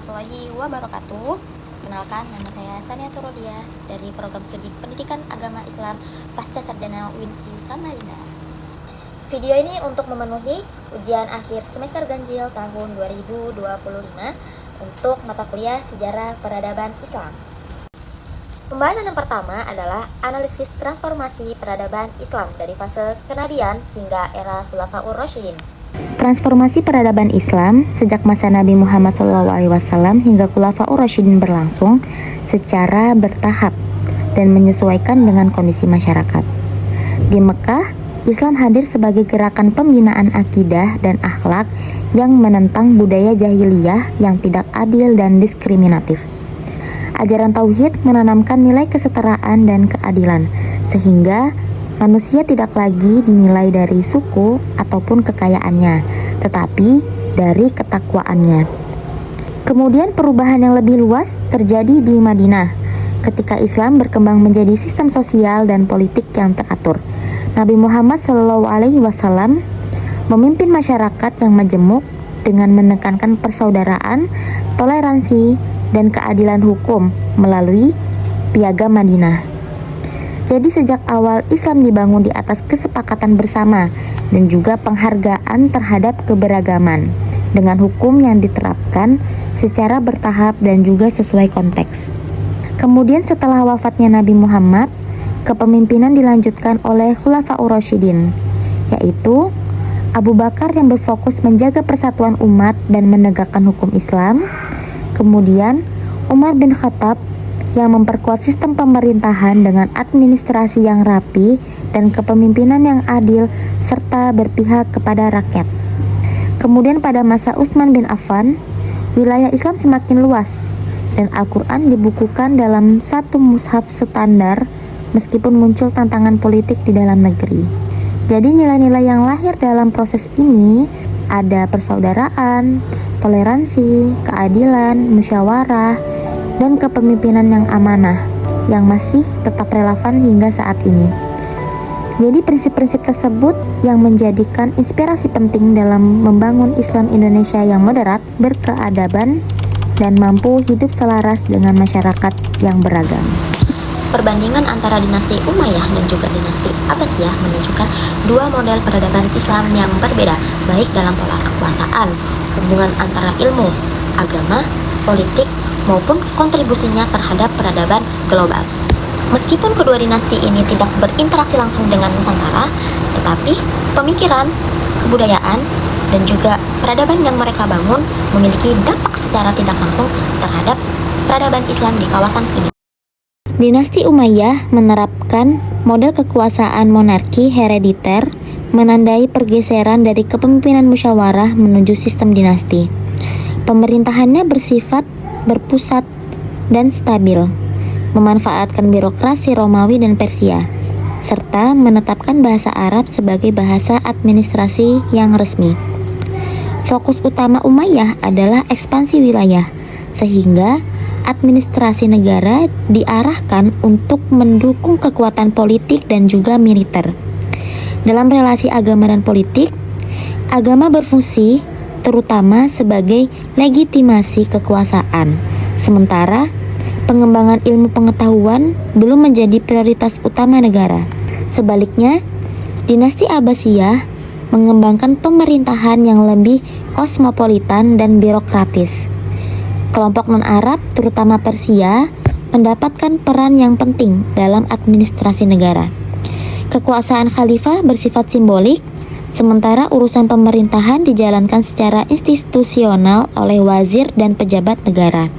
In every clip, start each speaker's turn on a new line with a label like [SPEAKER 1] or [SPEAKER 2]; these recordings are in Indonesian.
[SPEAKER 1] warahmatullahi wabarakatuh. Kenalkan, nama saya Sania Turodia dari Program Studi Pendidikan Agama Islam Pasca Sarjana UINSI Samarinda. Video ini untuk memenuhi ujian akhir semester ganjil tahun 2025 untuk mata kuliah Sejarah Peradaban Islam. Pembahasan yang pertama adalah analisis transformasi peradaban Islam dari fase kenabian hingga era Khulafaur Rasyidin.
[SPEAKER 2] Transformasi peradaban Islam sejak masa Nabi Muhammad SAW hingga Khulafaur Rasyidin berlangsung secara bertahap dan menyesuaikan dengan kondisi masyarakat. Di Mekah, Islam hadir sebagai gerakan pembinaan akidah dan akhlak yang menentang budaya jahiliyah yang tidak adil dan diskriminatif. Ajaran Tauhid menanamkan nilai kesetaraan dan keadilan, sehingga manusia tidak lagi dinilai dari suku ataupun kekayaannya, tetapi dari ketakwaannya. Kemudian perubahan yang lebih luas terjadi di Madinah, ketika Islam berkembang menjadi sistem sosial dan politik yang teratur. Nabi Muhammad SAW memimpin masyarakat yang majemuk dengan menekankan persaudaraan, toleransi, dan keadilan hukum melalui Piagam Madinah. Jadi sejak awal Islam dibangun di atas kesepakatan bersama dan juga penghargaan terhadap keberagaman dengan hukum yang diterapkan secara bertahap dan juga sesuai konteks. Kemudian setelah wafatnya Nabi Muhammad, kepemimpinan dilanjutkan oleh Khulafaur Rasyidin, yaitu Abu Bakar yang berfokus menjaga persatuan umat dan menegakkan hukum Islam. Kemudian Umar bin Khattab yang memperkuat sistem pemerintahan dengan administrasi yang rapi dan kepemimpinan yang adil serta berpihak kepada rakyat. Kemudian pada masa Utsman bin Affan, wilayah Islam semakin luas dan Al-Quran dibukukan dalam satu mushaf standar meskipun muncul tantangan politik di dalam negeri. Jadi nilai-nilai yang lahir dalam proses ini ada persaudaraan, toleransi, keadilan, musyawarah, dan kepemimpinan yang amanah yang masih tetap relevan hingga saat ini. Jadi prinsip-prinsip tersebut yang menjadikan inspirasi penting dalam membangun Islam Indonesia yang moderat, berkeadaban, dan mampu hidup selaras dengan masyarakat yang beragam.
[SPEAKER 1] Perbandingan antara dinasti Umayyah dan juga dinasti Abbasiyah menunjukkan dua model peradaban Islam yang berbeda, baik dalam pola kekuasaan, hubungan antara ilmu, agama, politik, maupun kontribusinya terhadap peradaban global. Meskipun kedua dinasti ini tidak berinteraksi langsung dengan Nusantara, tetapi pemikiran, kebudayaan, dan juga peradaban yang mereka bangun memiliki dampak secara tidak langsung terhadap peradaban Islam di kawasan ini.
[SPEAKER 2] Dinasti Umayyah menerapkan model kekuasaan monarki herediter, menandai pergeseran dari kepemimpinan musyawarah menuju sistem dinasti. Pemerintahannya bersifat berpusat dan stabil, memanfaatkan birokrasi Romawi dan Persia, serta menetapkan bahasa Arab sebagai bahasa administrasi yang resmi. Fokus utama Umayyah adalah ekspansi wilayah, sehingga administrasi negara diarahkan untuk mendukung kekuatan politik dan juga militer. Dalam relasi agama dan politik, agama berfungsi terutama sebagai legitimasi kekuasaan, sementara pengembangan ilmu pengetahuan belum menjadi prioritas utama negara. Sebaliknya, dinasti Abbasiyah mengembangkan pemerintahan yang lebih kosmopolitan dan birokratis. Kelompok non-Arab, terutama Persia, mendapatkan peran yang penting dalam administrasi negara. Kekuasaan khalifah bersifat simbolik, sementara urusan pemerintahan dijalankan secara institusional oleh wazir dan pejabat negara.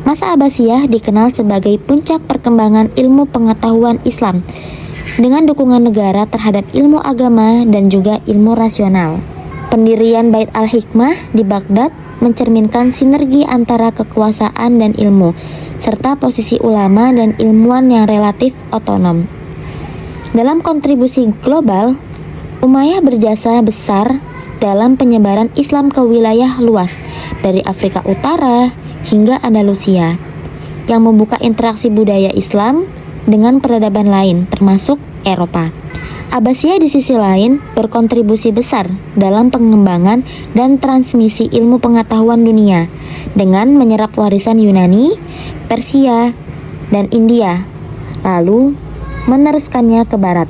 [SPEAKER 2] Masa Abbasiyah dikenal sebagai puncak perkembangan ilmu pengetahuan Islam dengan dukungan negara terhadap ilmu agama dan juga ilmu rasional. Pendirian Bait al-Hikmah di Baghdad mencerminkan sinergi antara kekuasaan dan ilmu, serta posisi ulama dan ilmuwan yang relatif otonom. Dalam kontribusi global, Umayyah berjasa besar dalam penyebaran Islam ke wilayah luas dari Afrika Utara hingga Andalusia, yang membuka interaksi budaya Islam dengan peradaban lain termasuk Eropa. Abbasiyah di sisi lain berkontribusi besar dalam pengembangan dan transmisi ilmu pengetahuan dunia dengan menyerap warisan Yunani, Persia, dan India, lalu meneruskannya ke barat.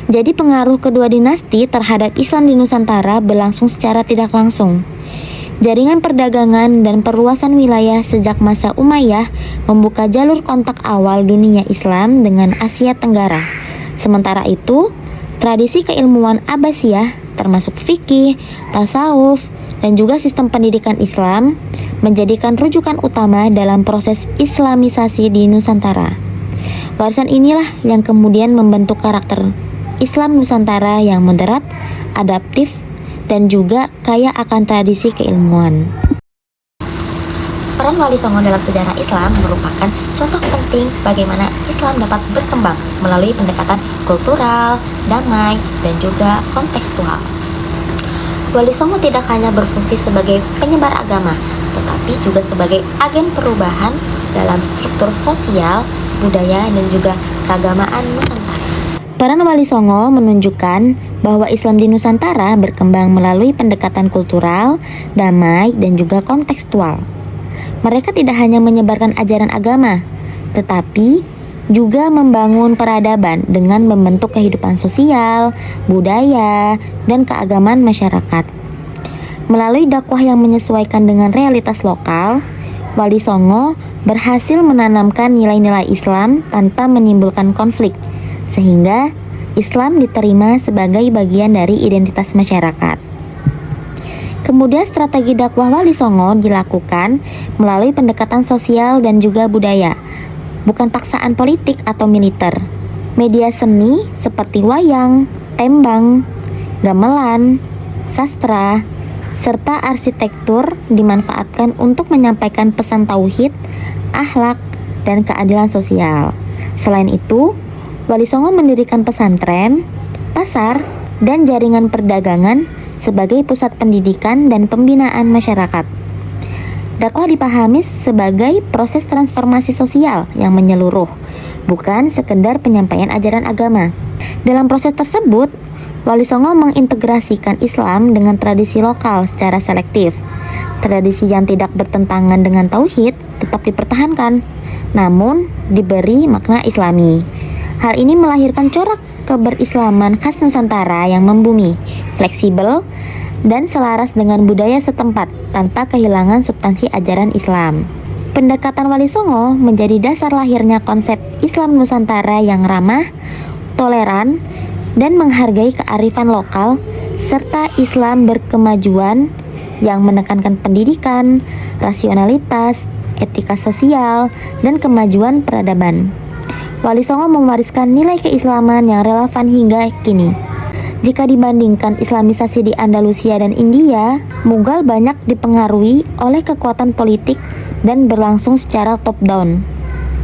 [SPEAKER 2] Jadi pengaruh kedua dinasti terhadap Islam di Nusantara berlangsung secara tidak langsung. Jaringan perdagangan dan perluasan wilayah sejak masa Umayyah membuka jalur kontak awal dunia Islam dengan Asia Tenggara. Sementara itu, tradisi keilmuan Abbasiyah termasuk fikih, tasawuf, dan juga sistem pendidikan Islam menjadikan rujukan utama dalam proses Islamisasi di Nusantara. Warisan inilah yang kemudian membentuk karakter Islam Nusantara yang moderat, adaptif, dan juga kaya akan tradisi keilmuan.
[SPEAKER 1] Peran Wali Songo dalam sejarah Islam merupakan contoh penting bagaimana Islam dapat berkembang melalui pendekatan kultural, damai, dan juga kontekstual. Wali Songo tidak hanya berfungsi sebagai penyebar agama, tetapi juga sebagai agen perubahan dalam struktur sosial, budaya, dan juga keagamaan Nusantara.
[SPEAKER 2] Peran Wali Songo menunjukkan bahwa Islam di Nusantara berkembang melalui pendekatan kultural, damai, dan juga kontekstual. Mereka tidak hanya menyebarkan ajaran agama, tetapi juga membangun peradaban dengan membentuk kehidupan sosial, budaya, dan keagamaan masyarakat. Melalui dakwah yang menyesuaikan dengan realitas lokal, Wali Songo berhasil menanamkan nilai-nilai Islam tanpa menimbulkan konflik, sehingga Islam diterima sebagai bagian dari identitas masyarakat. Kemudian strategi dakwah Wali Songo dilakukan melalui pendekatan sosial dan juga budaya, bukan paksaan politik atau militer. Media seni seperti wayang, tembang, gamelan, sastra, serta arsitektur dimanfaatkan untuk menyampaikan pesan tauhid, akhlak, dan keadilan sosial. Selain itu, Wali Songo mendirikan pesantren, pasar, dan jaringan perdagangan sebagai pusat pendidikan dan pembinaan masyarakat. Dakwah dipahami sebagai proses transformasi sosial yang menyeluruh, bukan sekedar penyampaian ajaran agama. Dalam proses tersebut, Wali Songo mengintegrasikan Islam dengan tradisi lokal secara selektif. Tradisi yang tidak bertentangan dengan tauhid tetap dipertahankan, namun diberi makna Islami. Hal ini melahirkan corak keberislaman khas Nusantara yang membumi, fleksibel, dan selaras dengan budaya setempat tanpa kehilangan substansi ajaran Islam. Pendekatan Wali Songo menjadi dasar lahirnya konsep Islam Nusantara yang ramah, toleran, dan menghargai kearifan lokal, serta Islam berkemajuan yang menekankan pendidikan, rasionalitas, etika sosial, dan kemajuan peradaban. Wali Songo mewariskan nilai keislaman yang relevan hingga kini. Jika dibandingkan Islamisasi di Andalusia dan India, Mughal banyak dipengaruhi oleh kekuatan politik dan berlangsung secara top-down.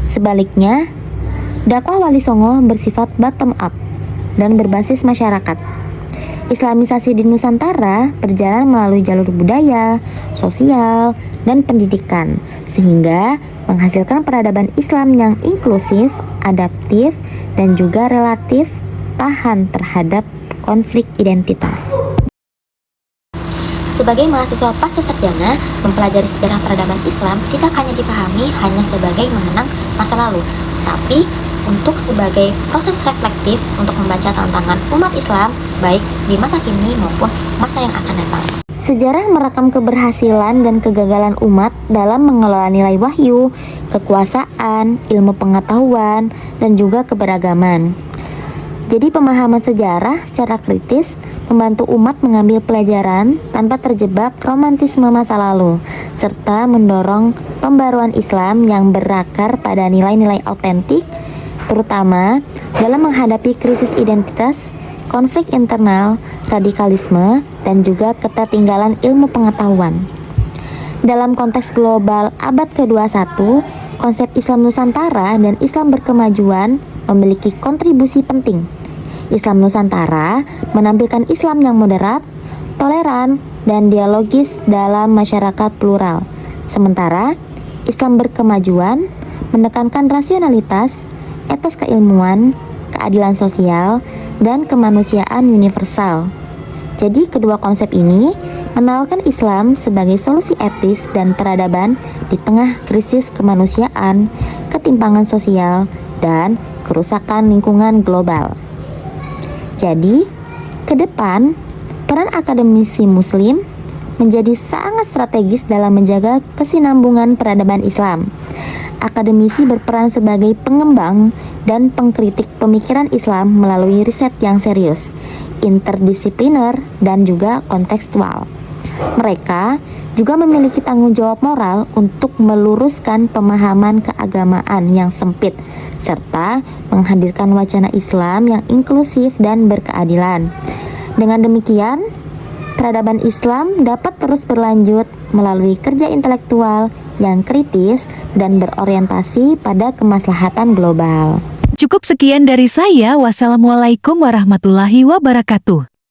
[SPEAKER 2] Sebaliknya, dakwah Wali Songo bersifat bottom-up dan berbasis masyarakat. Islamisasi di Nusantara berjalan melalui jalur budaya, sosial, dan pendidikan, sehingga menghasilkan peradaban Islam yang inklusif, adaptif, dan juga relatif tahan terhadap konflik identitas.
[SPEAKER 1] Sebagai mahasiswa pasca sarjana, mempelajari sejarah peradaban Islam tidak hanya dipahami hanya sebagai mengenang masa lalu, tapi untuk sebagai proses reflektif untuk membaca tantangan umat Islam baik di masa kini maupun masa yang akan datang.
[SPEAKER 2] Sejarah merekam keberhasilan dan kegagalan umat dalam mengelola nilai wahyu, kekuasaan, ilmu pengetahuan, dan juga keberagaman. Jadi pemahaman sejarah secara kritis membantu umat mengambil pelajaran tanpa terjebak romantisme masa lalu, serta mendorong pembaruan Islam yang berakar pada nilai-nilai autentik, terutama dalam menghadapi krisis identitas, konflik internal, radikalisme, dan juga ketertinggalan ilmu pengetahuan. Dalam konteks global abad ke-21, konsep Islam Nusantara dan Islam berkemajuan memiliki kontribusi penting. Islam Nusantara menampilkan Islam yang moderat, toleran, dan dialogis dalam masyarakat plural. Sementara Islam berkemajuan menekankan rasionalitas, etos keilmuan, keadilan sosial, dan kemanusiaan universal. Jadi kedua konsep ini menawarkan Islam sebagai solusi etis dan peradaban di tengah krisis kemanusiaan, ketimpangan sosial, dan kerusakan lingkungan global. Jadi, ke depan, peran akademisi Muslim menjadi sangat strategis dalam menjaga kesinambungan peradaban Islam. Akademisi berperan sebagai pengembang dan pengkritik pemikiran Islam melalui riset yang serius, interdisipliner, dan juga kontekstual. Mereka juga memiliki tanggung jawab moral untuk meluruskan pemahaman keagamaan yang sempit, serta menghadirkan wacana Islam yang inklusif dan berkeadilan. Dengan demikian, peradaban Islam dapat terus berlanjut melalui kerja intelektual yang kritis dan berorientasi pada kemaslahatan global.
[SPEAKER 3] Cukup sekian dari saya. Wassalamualaikum warahmatullahi wabarakatuh.